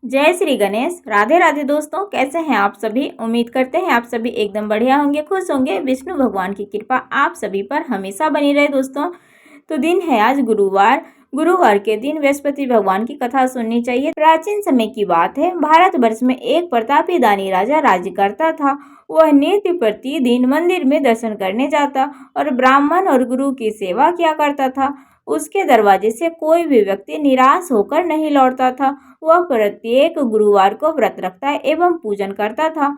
जय श्री गणेश। राधे राधे दोस्तों, कैसे हैं आप सभी। उम्मीद करते हैं आप सभी एकदम बढ़िया होंगे, खुश होंगे। विष्णु भगवान की कृपा आप सभी पर हमेशा बनी रहे दोस्तों। तो दिन है आज गुरुवार। गुरुवार के दिन बृहस्पति भगवान की कथा सुननी चाहिए। प्राचीन समय की बात है, भारतवर्ष में एक प्रतापी दानी राजा राज्य करता था। वह नित्य प्रतिदिन मंदिर में दर्शन करने जाता और ब्राह्मण और गुरु की सेवा किया करता था। उसके दरवाजे से कोई भी व्यक्ति निराश होकर नहीं लौटता था। वह प्रत्येक गुरुवार को व्रत रखता एवं पूजन करता था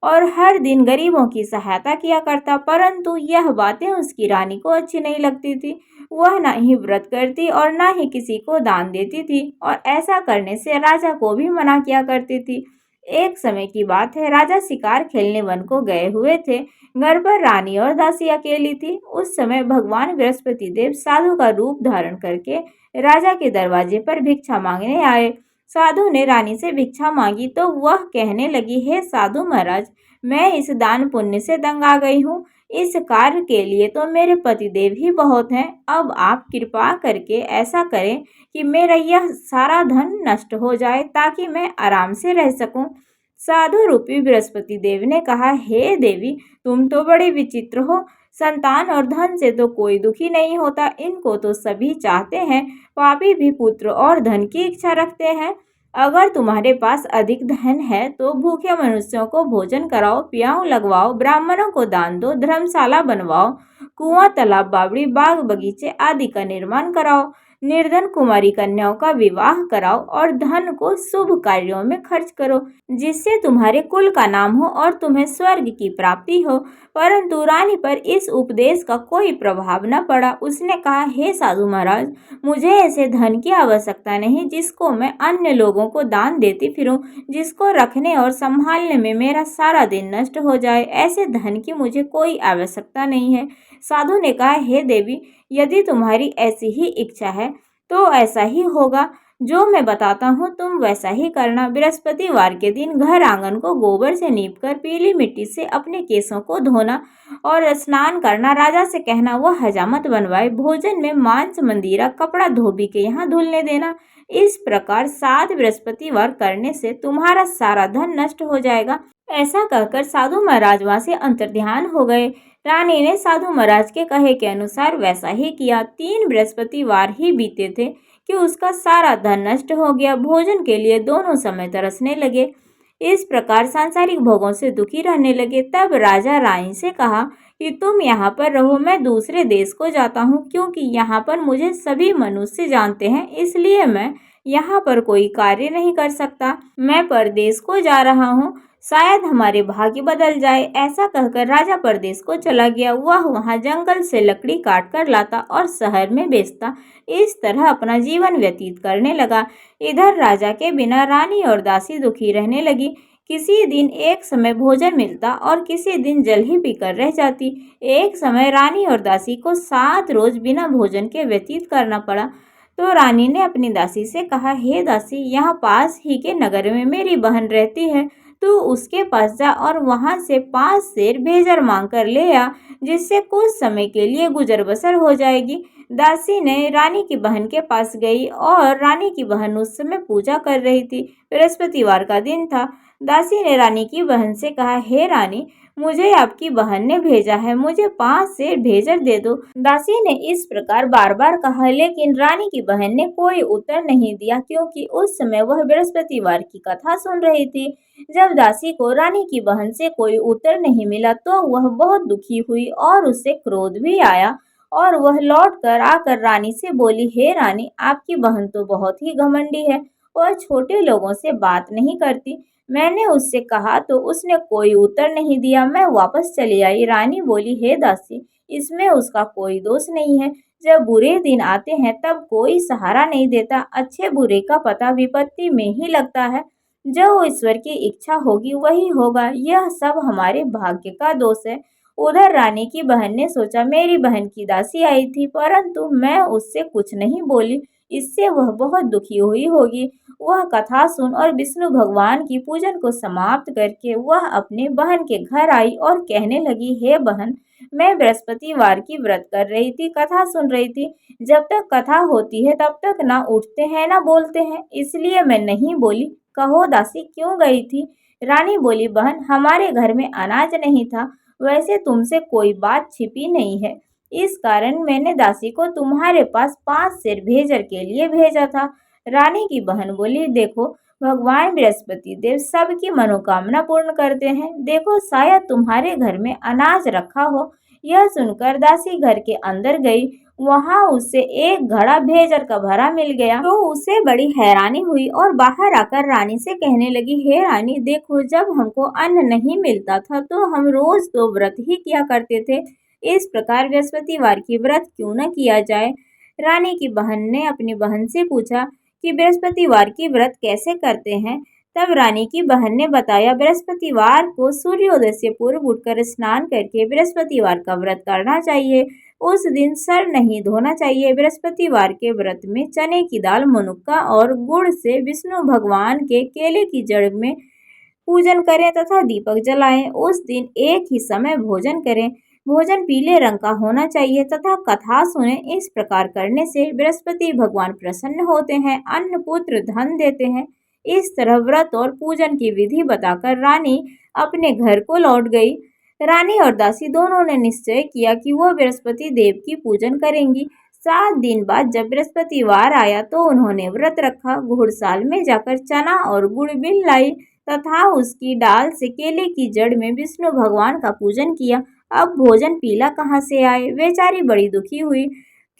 और हर दिन गरीबों की सहायता किया करता। परंतु यह बातें उसकी रानी को अच्छी नहीं लगती थी। वह न ही व्रत करती और न ही किसी को दान देती थी और ऐसा करने से राजा को भी मना किया करती थी। एक समय की बात है, राजा शिकार खेलने वन को गए हुए थे। घर पर रानी और दासी अकेली थी। उस समय भगवान बृहस्पति देव साधु का रूप धारण करके राजा के दरवाजे पर भिक्षा मांगने आए। साधु ने रानी से भिक्षा मांगी तो वह कहने लगी, हे साधु महाराज, मैं इस दान पुण्य से दंग आ गई हूँ। इस कार्य के लिए तो मेरे पतिदेव ही बहुत हैं। अब आप कृपा करके ऐसा करें कि मेरा यह सारा धन नष्ट हो जाए ताकि मैं आराम से रह सकूं। साधु रूपी बृहस्पति देव ने कहा, हे देवी, तुम तो बड़े विचित्र हो। संतान और धन से तो कोई दुखी नहीं होता, इनको तो सभी चाहते हैं। पापी भी पुत्र और धन की इच्छा रखते हैं। अगर तुम्हारे पास अधिक धन है तो भूखे मनुष्यों को भोजन कराओ, पियाओ, लगवाओ, ब्राह्मणों को दान दो, धर्मशाला बनवाओ, कुआं, तालाब, बावड़ी, बाग बगीचे आदि का निर्माण कराओ, निर्धन कुमारी कन्याओं का विवाह कराओ और धन को शुभ कार्यों में खर्च करो, जिससे तुम्हारे कुल का नाम हो और तुम्हें स्वर्ग की प्राप्ति हो। परंतु रानी पर इस उपदेश का कोई प्रभाव न पड़ा। उसने कहा, हे साधु महाराज, मुझे ऐसे धन की आवश्यकता नहीं जिसको मैं अन्य लोगों को दान देती फिरूं, जिसको रखने और संभालने में मेरा सारा दिन नष्ट हो जाए। ऐसे धन की मुझे कोई आवश्यकता नहीं है। साधु ने कहा, हे देवी, यदि तुम्हारी ऐसी ही इच्छा है तो ऐसा ही होगा। जो मैं बताता हूँ तुम वैसा ही करना। बृहस्पतिवार के दिन घर आंगन को गोबर से लीपकर पीली मिट्टी से अपने केसों को धोना और स्नान करना। राजा से कहना वह हजामत बनवाए। भोजन में मांस, मंदिरा, कपड़ा धोबी के यहाँ धुलने देना। इस प्रकार 7 बृहस्पतिवार करने से तुम्हारा सारा धन नष्ट हो जाएगा। ऐसा कहकर साधु महाराज वहां से अंतर्ध्यान हो गए। रानी ने साधु महाराज के कहे के अनुसार वैसा ही किया। 3 बृहस्पतिवार ही बीते थे कि उसका सारा धन नष्ट हो गया। भोजन के लिए दोनों समय तरसने लगे। इस प्रकार सांसारिक भोगों से दुखी रहने लगे। तब राजा रानी से कहा कि तुम यहाँ पर रहो, मैं दूसरे देश को जाता हूँ, क्योंकि यहाँ पर मुझे सभी मनुष्य जानते हैं, इसलिए मैं यहाँ पर कोई कार्य नहीं कर सकता। मैं परदेश को जा रहा हूँ, शायद हमारे भाग्य बदल जाए। ऐसा कहकर राजा परदेश को चला गया। वह वहाँ जंगल से लकड़ी काट कर लाता और शहर में बेचता। इस तरह अपना जीवन व्यतीत करने लगा। इधर राजा के बिना रानी और दासी दुखी रहने लगी। किसी दिन एक समय भोजन मिलता और किसी दिन जल ही पीकर रह जाती। एक समय रानी और दासी को 7 रोज बिना भोजन के व्यतीत करना पड़ा। तो रानी ने अपनी दासी से कहा, हे दासी, यहाँ पास ही के नगर में मेरी बहन रहती है, तू उसके पास जा और वहां से 5 सेर भेजर मांग कर ले आ, जिससे कुछ समय के लिए गुजर बसर हो जाएगी। दासी ने रानी की बहन के पास गई और रानी की बहन उस समय पूजा कर रही थी। बृहस्पतिवार का दिन था। दासी ने रानी की बहन से कहा, हे रानी, मुझे आपकी बहन ने भेजा है, मुझे 5 सेर भेजर दे दो। दासी ने इस प्रकार बार बार कहा, लेकिन रानी की बहन ने कोई उत्तर नहीं दिया, क्योंकि उस समय वह बृहस्पतिवार की कथा सुन रही थी। जब दासी को रानी की बहन से कोई उत्तर नहीं मिला तो वह बहुत दुखी हुई और उससे क्रोध भी आया और वह लौट कर आकर रानी से बोली, हे रानी, आपकी बहन तो बहुत ही घमंडी है और छोटे लोगों से बात नहीं करती। मैंने उससे कहा तो उसने कोई उत्तर नहीं दिया। मैं वापस चली आई। रानी बोली, हे दासी, इसमें उसका कोई दोष नहीं है। जब बुरे दिन आते हैं तब कोई सहारा नहीं देता। अच्छे बुरे का पता विपत्ति में ही लगता है। जो ईश्वर की इच्छा होगी वही होगा। यह सब हमारे भाग्य का दोष है। उधर रानी की बहन ने सोचा, मेरी बहन की दासी आई थी, परंतु मैं उससे कुछ नहीं बोली, इससे वह बहुत दुखी हुई होगी। वह कथा सुन और विष्णु भगवान की पूजन को समाप्त करके वह अपने बहन के घर आई और कहने लगी, हे बहन, मैं बृहस्पतिवार की व्रत कर रही थी, कथा सुन रही थी। जब तक कथा होती है तब तक ना उठते हैं ना बोलते हैं, इसलिए मैं नहीं बोली। कहो दासी क्यों गई थी? रानी बोली, बहन हमारे घर में अनाज नहीं था। वैसे तुमसे कोई बात छिपी नहीं है, इस कारण मैंने दासी को तुम्हारे पास 5 सेर भेजर के लिए भेजा था। रानी की बहन बोली, देखो भगवान बृहस्पति देव सबकी मनोकामना पूर्ण करते हैं। देखो शायद तुम्हारे घर में अनाज रखा हो। यह सुनकर दासी घर के अंदर गई। वहां उसे एक घड़ा भेजर का भरा मिल गया, तो उसे बड़ी हैरानी हुई और बाहर आकर रानी से कहने लगी, हे रानी देखो, जब हमको अन्न नहीं मिलता था तो हम रोज तो व्रत ही किया करते थे। इस प्रकार बृहस्पतिवार की व्रत क्यों न किया जाए। रानी की बहन ने अपनी बहन से पूछा कि बृहस्पतिवार की व्रत कैसे करते हैं। तब रानी की बहन ने बताया, बृहस्पतिवार को सूर्योदय से पूर्व उठकर स्नान करके बृहस्पतिवार का व्रत करना चाहिए। उस दिन सर नहीं धोना चाहिए। बृहस्पतिवार के व्रत में चने की दाल, मुनक्का और गुड़ से विष्णु भगवान के केले की जड़ में पूजन करें तथा दीपक जलाएं। उस दिन एक ही समय भोजन करें। भोजन पीले रंग का होना चाहिए तथा कथा सुने। इस प्रकार करने से बृहस्पति भगवान प्रसन्न होते हैं, अन्न पुत्र धन देते हैं। इस तरह व्रत और पूजन की विधि बताकर रानी अपने घर को लौट गई। रानी और दासी दोनों ने निश्चय किया कि वो बृहस्पति देव की पूजन करेंगी। 7 दिन बाद जब बृहस्पतिवार आया तो उन्होंने व्रत रखा। घुड़साल में जाकर चना और गुड़ बिन लाई तथा उसकी डाल से केले की जड़ में विष्णु भगवान का पूजन किया। अब भोजन पीला कहाँ से आए? बेचारी बड़ी दुखी हुई,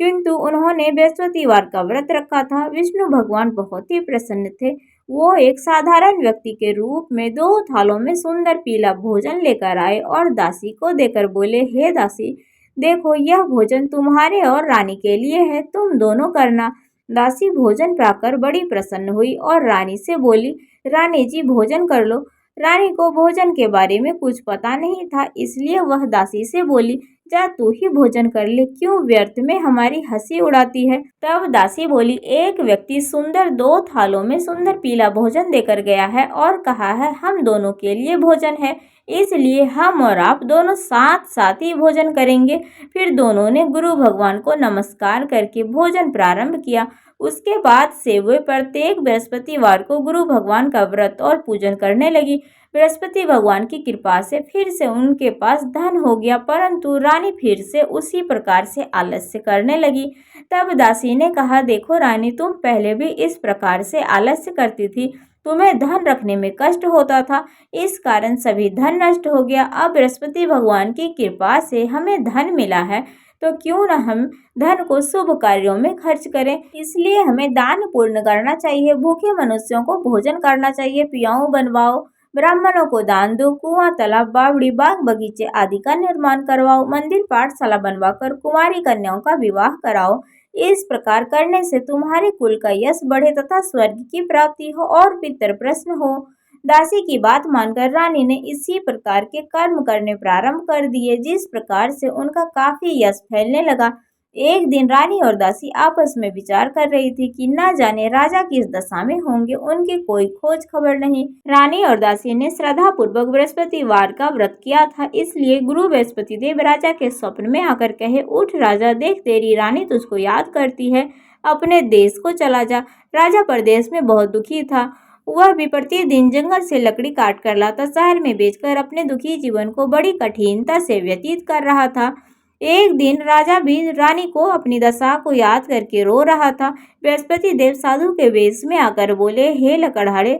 किंतु उन्होंने बृहस्पतिवार का व्रत रखा था। विष्णु भगवान बहुत ही प्रसन्न थे। वो एक साधारण व्यक्ति के रूप में 2 थालों में सुंदर पीला भोजन लेकर आए और दासी को देकर बोले, हे दासी देखो, यह भोजन तुम्हारे और रानी के लिए है, तुम दोनों करना। दासी भोजन पाकर बड़ी प्रसन्न हुई और रानी से बोली, रानी जी भोजन कर लो। रानी को भोजन के बारे में कुछ पता नहीं था, इसलिए वह दासी से बोली, जा तू ही भोजन कर ले, क्यों व्यर्थ में हमारी हंसी उड़ाती है। तब दासी बोली, एक व्यक्ति सुंदर 2 थालों में सुंदर पीला भोजन देकर गया है और कहा है हम दोनों के लिए भोजन है, इसलिए हम और आप दोनों साथ साथ ही भोजन करेंगे। फिर दोनों ने गुरु भगवान को नमस्कार करके भोजन प्रारंभ किया। उसके बाद से वे प्रत्येक बृहस्पतिवार को गुरु भगवान का व्रत और पूजन करने लगी। बृहस्पति भगवान की कृपा से फिर से उनके पास धन हो गया, परंतु रानी फिर से उसी प्रकार से आलस्य करने लगी। तब दासी ने कहा, देखो रानी, तुम पहले भी इस प्रकार से आलस्य करती थी, तुम्हें धन रखने में कष्ट होता था, इस कारण सभी धन नष्ट हो गया। अब बृहस्पति भगवान की कृपा से हमें धन मिला है, तो क्यों न हम धन को शुभ कार्यों में खर्च करें। इसलिए हमें दान पुण्य करना चाहिए, भूखे मनुष्यों को भोजन करना चाहिए, पियाओ बनवाओ, ब्राह्मणों को दान दो, कुआं, तालाब, बावड़ी, बाग बगीचे आदि का निर्माण करवाओ, मंदिर पाठशाला बनवाकर कुंवारी कन्याओं का विवाह कराओ। इस प्रकार करने से तुम्हारे कुल का यश बढ़े तथा स्वर्ग की प्राप्ति हो और पितर प्रसन्न हो। दासी की बात मानकर रानी ने इसी प्रकार के कर्म करने प्रारंभ कर दिए, जिस प्रकार से उनका काफी यश फैलने लगा। एक दिन रानी और दासी आपस में विचार कर रही थी कि न जाने राजा किस दशा में होंगे, उनकी कोई खोज खबर नहीं। रानी और दासी ने श्रद्धा पूर्वक बृहस्पतिवार का व्रत किया था, इसलिए गुरु बृहस्पति देव राजा के स्वप्न में आकर कहे, उठ राजा, देख तेरी रानी तुझको याद करती है, अपने देश को चला जा। राजा परदेश में बहुत दुखी था। वह भी प्रतिदिन जंगल से लकड़ी काट कर लाता, शहर में बेचकर अपने दुखी जीवन को बड़ी कठिनता से व्यतीत कर रहा था। एक दिन राजा भी रानी को अपनी दशा को याद करके रो रहा था। बृहस्पति देव साधु के वेश में आकर बोले, हे लकड़हारे,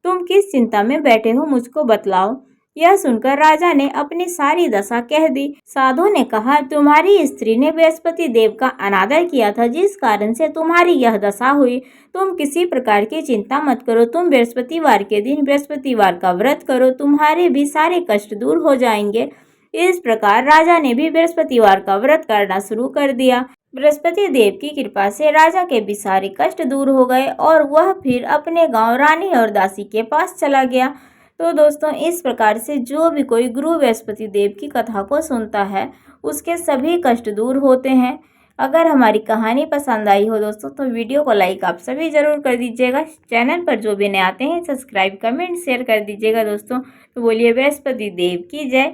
तुम किस चिंता में बैठे हो, मुझको बतलाओ। यह सुनकर राजा ने अपनी सारी दशा कह दी। साधु ने कहा, तुम्हारी स्त्री ने बृहस्पति देव का अनादर किया था, जिस कारण से तुम्हारी यह दशा हुई। तुम किसी प्रकार की चिंता मत करो, तुम बृहस्पतिवार के दिन बृहस्पतिवार का व्रत करो, तुम्हारे भी सारे कष्ट दूर हो जाएंगे। इस प्रकार राजा ने भी बृहस्पतिवार का व्रत करना शुरू कर दिया। बृहस्पति देव की कृपा से राजा के भी सारे कष्ट दूर हो गए और वह फिर अपने गांव रानी और दासी के पास चला गया। तो दोस्तों, इस प्रकार से जो भी कोई गुरु बृहस्पति देव की कथा को सुनता है, उसके सभी कष्ट दूर होते हैं। अगर हमारी कहानी पसंद आई हो दोस्तों, तो वीडियो को लाइक आप सभी जरूर कर दीजिएगा। चैनल पर जो भी नए आते हैं, सब्सक्राइब, कमेंट, शेयर कर दीजिएगा दोस्तों। तो बोलिए बृहस्पति देव की जय।